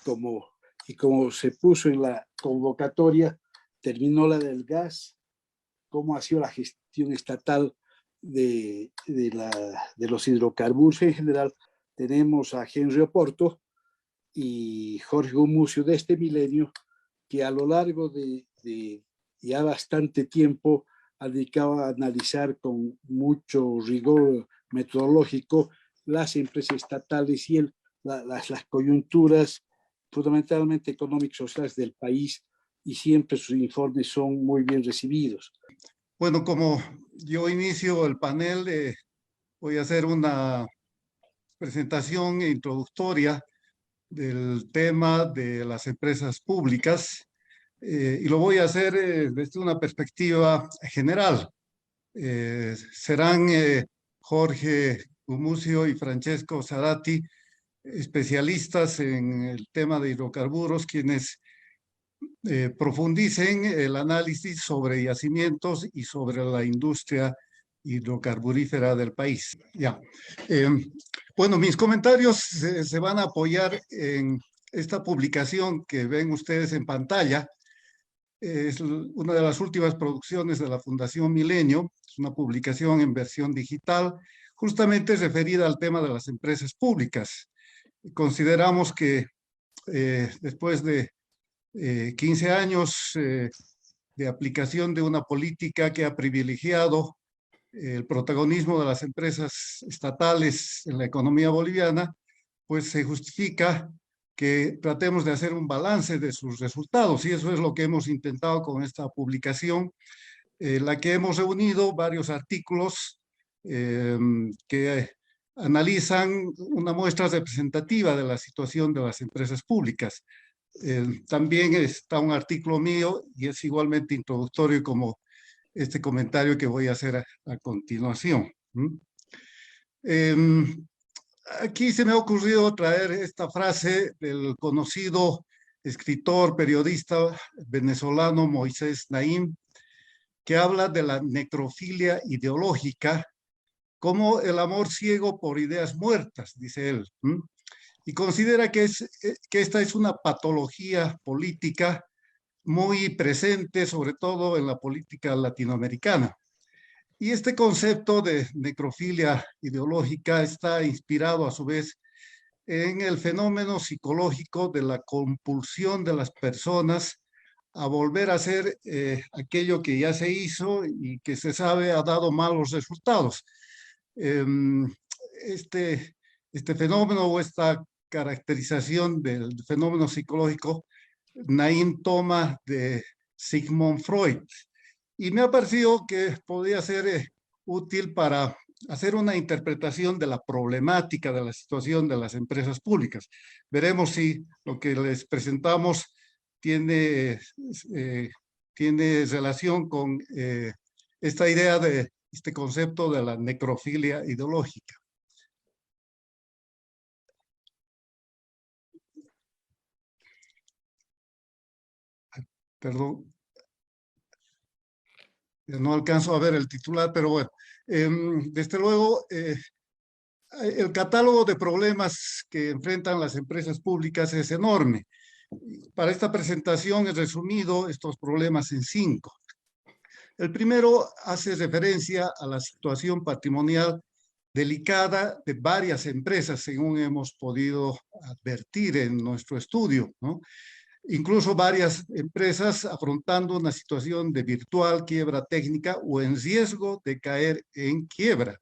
como, y como se puso en la convocatoria, terminó la del gas, cómo ha sido la gestión estatal de los hidrocarburos en general. Tenemos a Henry Oporto y Jorge Gumucio de este milenio, que a lo largo de ya bastante tiempo ha dedicado a analizar con mucho rigor metodológico las empresas estatales y las coyunturas fundamentalmente económicas y sociales del país, y siempre sus informes son muy bien recibidos. Bueno, como yo inicio el panel, voy a hacer una presentación introductoria del tema de las empresas públicas y lo voy a hacer desde una perspectiva general. Serán Jorge Gumucio y Francesco Zarati, especialistas en el tema de hidrocarburos, quienes profundicen el análisis sobre yacimientos y sobre la industria hidrocarburífera del país. Ya. Bueno, mis comentarios se van a apoyar en esta publicación que ven ustedes en pantalla. Es una de las últimas producciones de la Fundación Milenio. Es una publicación en versión digital, justamente referida al tema de las empresas públicas. Consideramos que después de 15 años de aplicación de una política que ha privilegiado el protagonismo de las empresas estatales en la economía boliviana, pues se justifica que tratemos de hacer un balance de sus resultados, y eso es lo que hemos intentado con esta publicación, la que hemos reunido varios artículos que analizan una muestra representativa de la situación de las empresas públicas. También está un artículo mío y es igualmente introductorio como este comentario que voy a hacer a continuación. Aquí se me ha ocurrido traer esta frase del conocido escritor, periodista venezolano Moisés Naim, que habla de la necrofilia ideológica como el amor ciego por ideas muertas, dice él. Y considera que esta es una patología política muy presente, sobre todo en la política latinoamericana. Y este concepto de necrofilia ideológica está inspirado a su vez en el fenómeno psicológico de la compulsión de las personas a volver a hacer aquello que ya se hizo y que se sabe ha dado malos resultados. Este fenómeno o esta caracterización del fenómeno psicológico, Naim toma de Sigmund Freud, y me ha parecido que podría ser útil para hacer una interpretación de la problemática de la situación de las empresas públicas. Veremos si lo que les presentamos tiene relación con esta idea de este concepto de la necrofilia ideológica. Perdón, no alcanzo a ver el titular, pero bueno, desde luego, el catálogo de problemas que enfrentan las empresas públicas es enorme. Para esta presentación he resumido estos problemas en 5. El primero hace referencia a la situación patrimonial delicada de varias empresas, según hemos podido advertir en nuestro estudio, ¿no? Incluso varias empresas afrontando una situación de virtual quiebra técnica o en riesgo de caer en quiebra.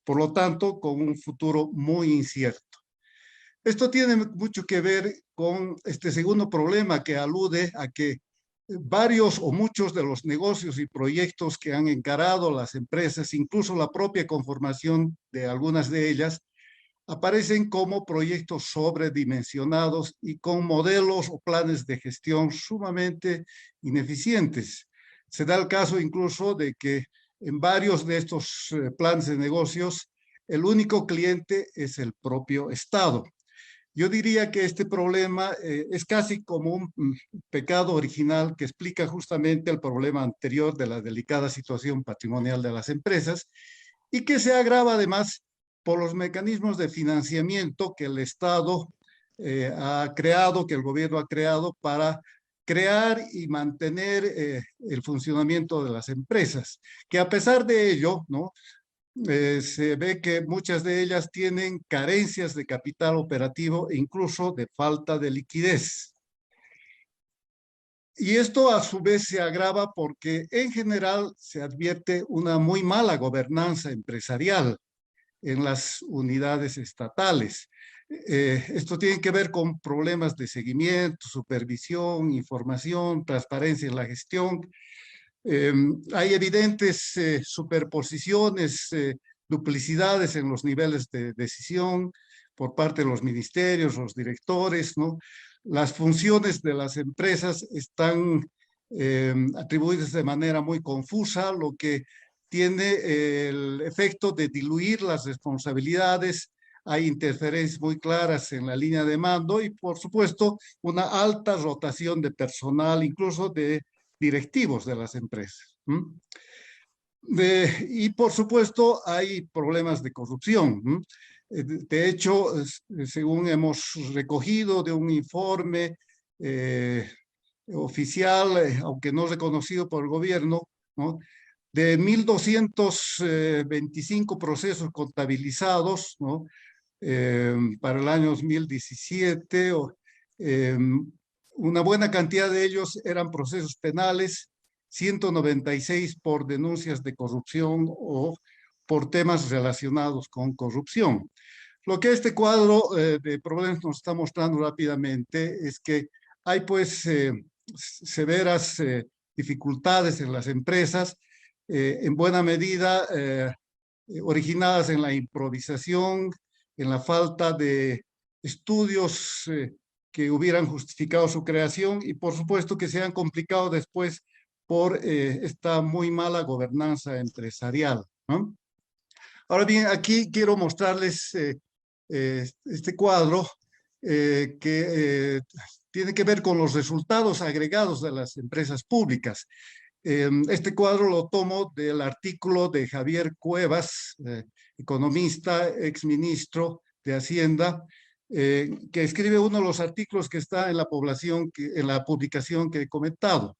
Por lo tanto, con un futuro muy incierto. Esto tiene mucho que ver con este segundo problema que alude a que varios o muchos de los negocios y proyectos que han encarado las empresas, incluso la propia conformación de algunas de ellas, aparecen como proyectos sobredimensionados y con modelos o planes de gestión sumamente ineficientes. Se da el caso incluso de que en varios de estos planes de negocios, el único cliente es el propio Estado. Yo diría que este problema es casi como un pecado original que explica justamente el problema anterior de la delicada situación patrimonial de las empresas y que se agrava además por los mecanismos de financiamiento que el Estado que el gobierno ha creado para crear y mantener el funcionamiento de las empresas, que a pesar de ello, ¿no? Se ve que muchas de ellas tienen carencias de capital operativo e incluso de falta de liquidez. Y esto a su vez se agrava porque en general se advierte una muy mala gobernanza empresarial en las unidades estatales. Esto tiene que ver con problemas de seguimiento, supervisión, información, transparencia en la gestión. Hay evidentes superposiciones, duplicidades en los niveles de decisión por parte de los ministerios, los directores, ¿no? Las funciones de las empresas están atribuidas de manera muy confusa, lo que tiene el efecto de diluir las responsabilidades. Hay interferencias muy claras en la línea de mando y, por supuesto, una alta rotación de personal, incluso de directivos de las empresas. Y, por supuesto, hay problemas de corrupción. De hecho, según hemos recogido de un informe oficial, aunque no reconocido por el gobierno, ¿no? De 1.225 procesos contabilizados, ¿no? Para el año 2017, una buena cantidad de ellos eran procesos penales, 196 por denuncias de corrupción o por temas relacionados con corrupción. Lo que este cuadro de problemas nos está mostrando rápidamente es que hay pues severas dificultades en las empresas, en buena medida originadas en la improvisación, en la falta de estudios que hubieran justificado su creación y por supuesto que se han complicado después por esta muy mala gobernanza empresarial, ¿no? Ahora bien, aquí quiero mostrarles este cuadro que tiene que ver con los resultados agregados de las empresas públicas. Este cuadro lo tomo del artículo de Javier Cuevas, economista, exministro de Hacienda, que escribe uno de los artículos que está en la en la publicación que he comentado.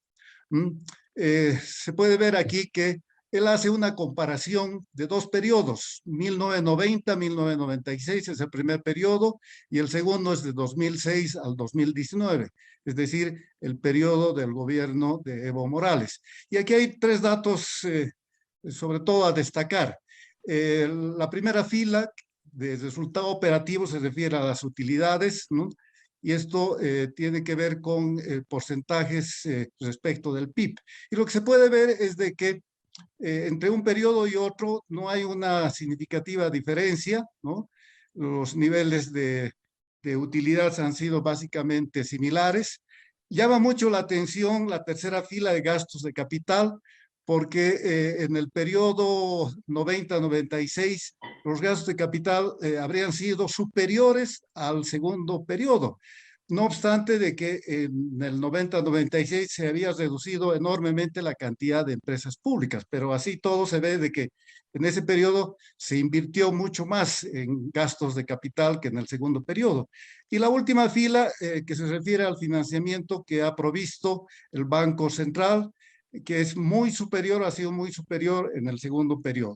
Se puede ver aquí que él hace una comparación de dos periodos, 1990-1996 es el primer periodo y el segundo es de 2006 al 2019, es decir, el periodo del gobierno de Evo Morales. Y aquí hay tres datos, sobre todo a destacar. La primera fila de resultado operativo se refiere a las utilidades, ¿no? Y esto tiene que ver con porcentajes respecto del PIB. Y lo que se puede ver es de que entre un periodo y otro no hay una significativa diferencia, ¿no? Los niveles de utilidad han sido básicamente similares. Llama mucho la atención la tercera fila de gastos de capital, porque en el periodo 90-96 los gastos de capital habrían sido superiores al segundo periodo. No obstante de que en el 90-96 se había reducido enormemente la cantidad de empresas públicas, pero así todo se ve de que en ese periodo se invirtió mucho más en gastos de capital que en el segundo periodo. Y la última fila que se refiere al financiamiento que ha provisto el Banco Central, que es muy superior, ha sido muy superior en el segundo periodo.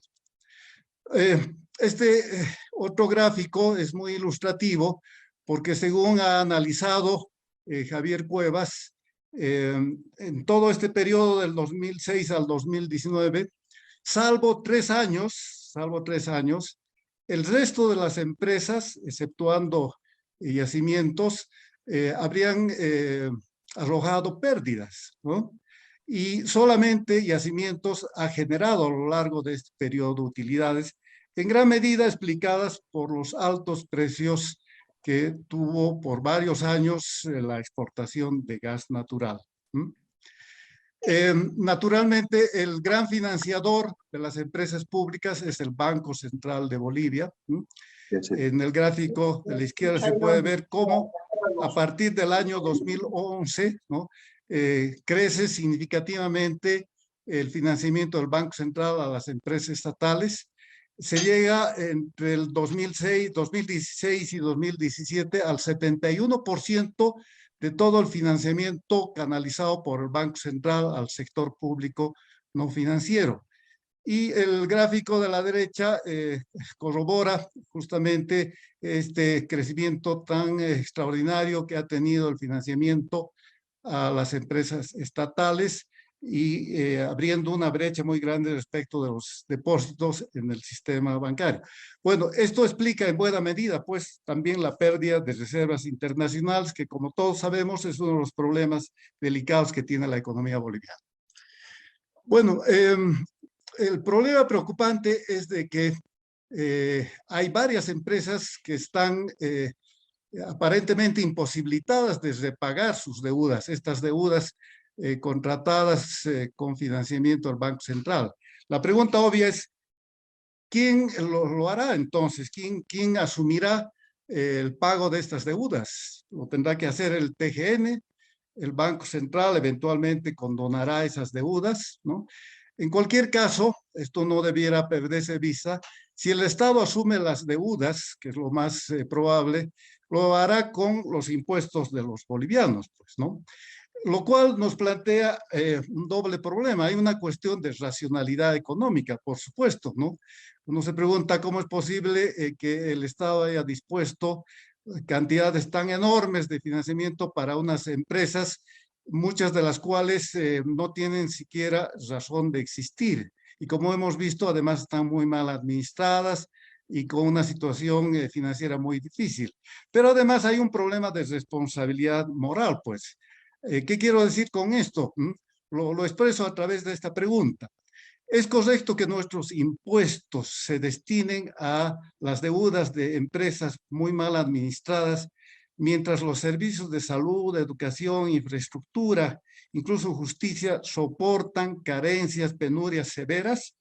Este otro gráfico es muy ilustrativo porque según ha analizado Javier Cuevas, en todo este periodo del 2006 al 2019, salvo tres años, el resto de las empresas, exceptuando yacimientos, habrían arrojado pérdidas, ¿no? Y solamente Yacimientos ha generado a lo largo de este periodo utilidades, en gran medida explicadas por los altos precios que tuvo por varios años la exportación de gas natural. Naturalmente, el gran financiador de las empresas públicas es el Banco Central de Bolivia. En el gráfico de la izquierda se puede ver cómo a partir del año 2011, ¿no? Crece significativamente el financiamiento del Banco Central a las empresas estatales se llega entre el 2016 y 2017 al 71% de todo el financiamiento canalizado por el Banco Central al sector público no financiero. Y el gráfico de la derecha corrobora justamente este crecimiento tan extraordinario que ha tenido el financiamiento a las empresas estatales y abriendo una brecha muy grande respecto de los depósitos en el sistema bancario. Bueno, esto explica en buena medida, pues, también la pérdida de reservas internacionales, que como todos sabemos es uno de los problemas delicados que tiene la economía boliviana. Bueno, el problema preocupante es de que hay varias empresas que están aparentemente imposibilitadas de repagar sus deudas, estas deudas contratadas con financiamiento del Banco Central. La pregunta obvia es, ¿quién lo hará entonces? ¿Quién asumirá el pago de estas deudas? ¿Lo tendrá que hacer el TGN? ¿El Banco Central eventualmente condonará esas deudas? ¿No? En cualquier caso, esto no debiera perderse de vista. Si el Estado asume las deudas, que es lo más probable, lo hará con los impuestos de los bolivianos, pues, ¿no? Lo cual nos plantea un doble problema. Hay una cuestión de racionalidad económica, por supuesto, ¿no? Uno se pregunta cómo es posible que el Estado haya dispuesto cantidades tan enormes de financiamiento para unas empresas, muchas de las cuales no tienen siquiera razón de existir. Y como hemos visto, además están muy mal administradas y con una situación financiera muy difícil. Pero además hay un problema de responsabilidad moral, pues. ¿Qué quiero decir con esto? Lo expreso a través de esta pregunta. ¿Es correcto que nuestros impuestos se destinen a las deudas de empresas muy mal administradas, mientras los servicios de salud, educación, infraestructura, incluso justicia, soportan carencias, penurias severas?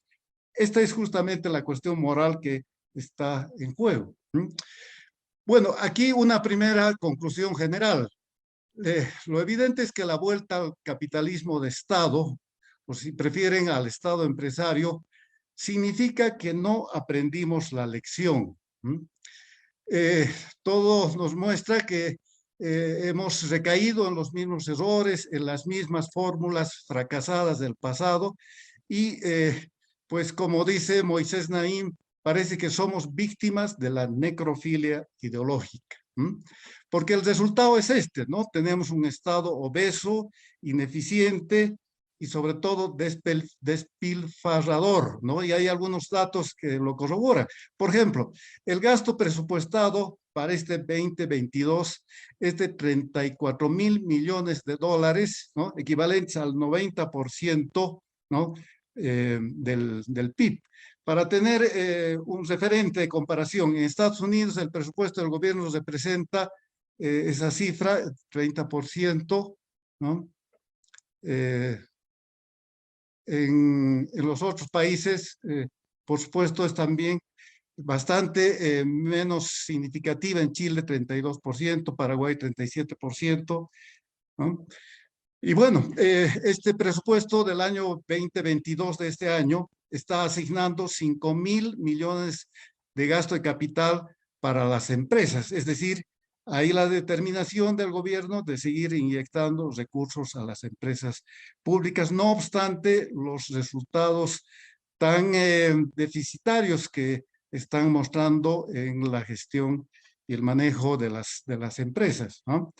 Esta es justamente la cuestión moral que está en juego. Bueno, aquí una primera conclusión general. Lo evidente es que la vuelta al capitalismo de Estado, o si prefieren al Estado empresario, significa que no aprendimos la lección. Todo nos muestra que hemos recaído en los mismos errores, en las mismas fórmulas fracasadas del pasado y pues como dice Moisés Naim, parece que somos víctimas de la necrofilia ideológica. Porque el resultado es este, ¿no? Tenemos un Estado obeso, ineficiente y sobre todo despilfarrador, ¿no? Y hay algunos datos que lo corroboran. Por ejemplo, el gasto presupuestado para este 2022 es de 34.000 millones de dólares, ¿no? Equivalentes al 90%, ¿no? Del PIB. Para tener un referente de comparación, en Estados Unidos el presupuesto del gobierno representa esa cifra, 30%, ¿no? En los otros países, por supuesto, es también bastante menos significativa. En Chile, 32%, Paraguay, 37%, ¿no? Y bueno, este presupuesto del año 2022 de este año está asignando 5.000 millones de gasto de capital para las empresas. Es decir, ahí la determinación del gobierno de seguir inyectando recursos a las empresas públicas, no obstante los resultados tan deficitarios que están mostrando en la gestión y el manejo de las empresas, ¿no?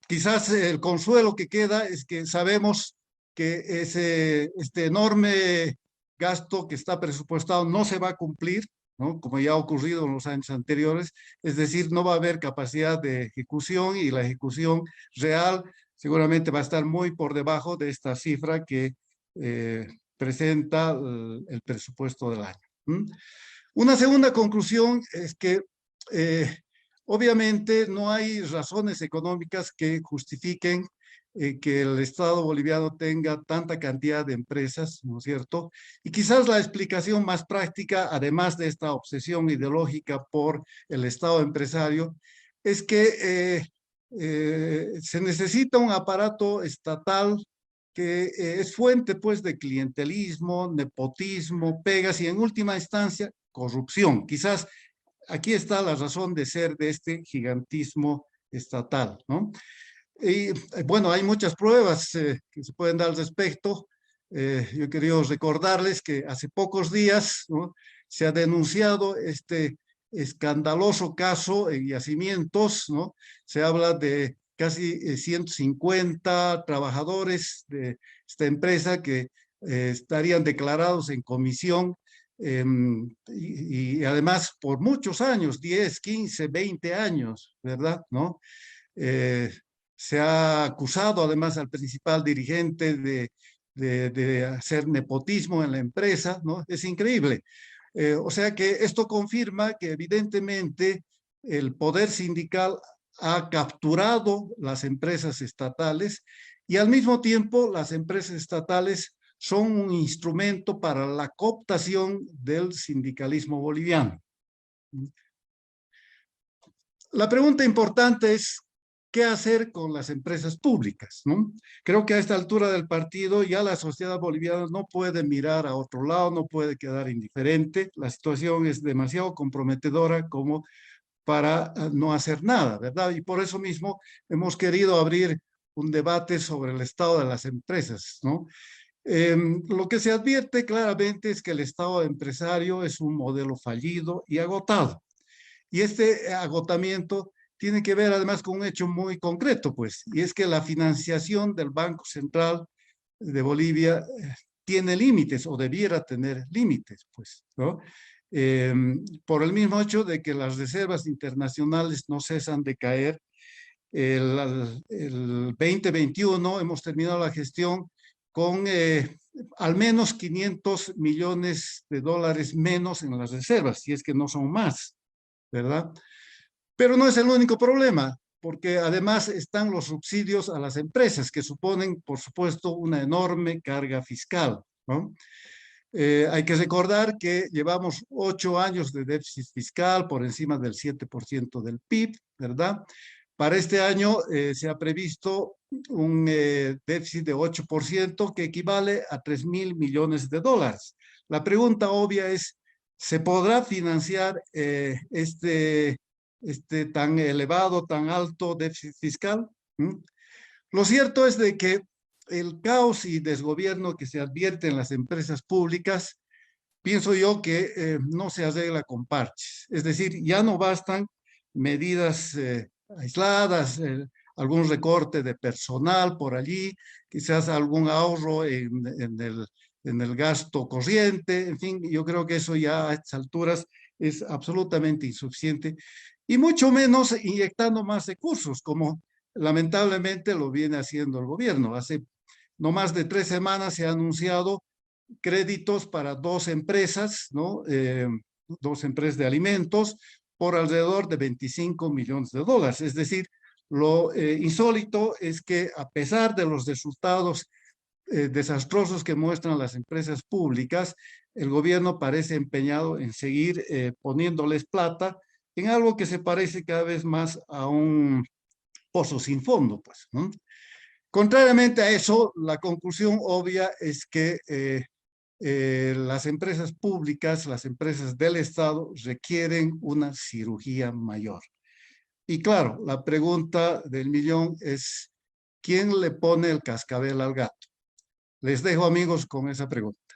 Quizás el consuelo que queda es que sabemos que este enorme gasto que está presupuestado no se va a cumplir, ¿no? Como ya ha ocurrido en los años anteriores, es decir, no va a haber capacidad de ejecución y la ejecución real seguramente va a estar muy por debajo de esta cifra que presenta el presupuesto del año. Una segunda conclusión es que obviamente no hay razones económicas que justifiquen que el Estado boliviano tenga tanta cantidad de empresas, ¿no es cierto? Y quizás la explicación más práctica, además de esta obsesión ideológica por el Estado empresario, es que se necesita un aparato estatal que es fuente pues de clientelismo, nepotismo, pegas y en última instancia corrupción. Quizás aquí está la razón de ser de este gigantismo estatal, ¿no? Y bueno, hay muchas pruebas que se pueden dar al respecto. Yo quería recordarles que hace pocos días, ¿no?, se ha denunciado este escandaloso caso en yacimientos, ¿no? Se habla de casi 150 trabajadores de esta empresa que estarían declarados en comisión y además por muchos años, 10, 15, 20 años, ¿verdad? ¿No? Se ha acusado además al principal dirigente de hacer nepotismo en la empresa, ¿no? Es increíble. O sea que esto confirma que evidentemente el poder sindical ha capturado las empresas estatales y al mismo tiempo las empresas estatales son un instrumento para la cooptación del sindicalismo boliviano. La pregunta importante es, ¿qué hacer con las empresas públicas, ¿no? Creo que a esta altura del partido ya la sociedad boliviana no puede mirar a otro lado, no puede quedar indiferente. La situación es demasiado comprometedora como para no hacer nada, ¿verdad? Y por eso mismo hemos querido abrir un debate sobre el estado de las empresas, ¿no? Lo que se advierte claramente es que el estado empresario es un modelo fallido y agotado. Y este agotamiento tiene que ver además con un hecho muy concreto, pues, y es que la financiación del Banco Central de Bolivia tiene límites o debiera tener límites, pues, ¿no? Por el mismo hecho de que las reservas internacionales no cesan de caer. El 2021 hemos terminado la gestión con al menos 500 millones de dólares menos en las reservas, si es que no son más, ¿verdad? Pero no es el único problema, porque además están los subsidios a las empresas, que suponen, por supuesto, una enorme carga fiscal, ¿no? Hay que recordar que llevamos 8 años de déficit fiscal por encima del 7% del PIB, ¿verdad? Para este año se ha previsto un déficit de 8% que equivale a 3.000 millones de dólares. La pregunta obvia es, ¿se podrá financiar este tan elevado, tan alto déficit fiscal? Lo cierto es de que el caos y desgobierno que se advierte en las empresas públicas, pienso yo que no se arregla con parches. Es decir, ya no bastan medidas aisladas, algún recorte de personal por allí, quizás algún ahorro en el gasto corriente, en fin, yo creo que eso ya a estas alturas es absolutamente insuficiente, y mucho menos inyectando más recursos, como lamentablemente lo viene haciendo el gobierno. Hace no más de 3 semanas se ha anunciado créditos para 2 empresas, ¿no? 2 empresas de alimentos por alrededor de 25 millones de dólares. Es decir, lo insólito es que a pesar de los resultados desastrosos que muestran las empresas públicas, el gobierno parece empeñado en seguir poniéndoles plata en algo que se parece cada vez más a un pozo sin fondo, pues, ¿no? Contrariamente a eso, la conclusión obvia es que las empresas públicas, las empresas del Estado requieren una cirugía mayor. Y claro, la pregunta del millón es, ¿quién le pone el cascabel al gato? Les dejo, amigos, con esa pregunta.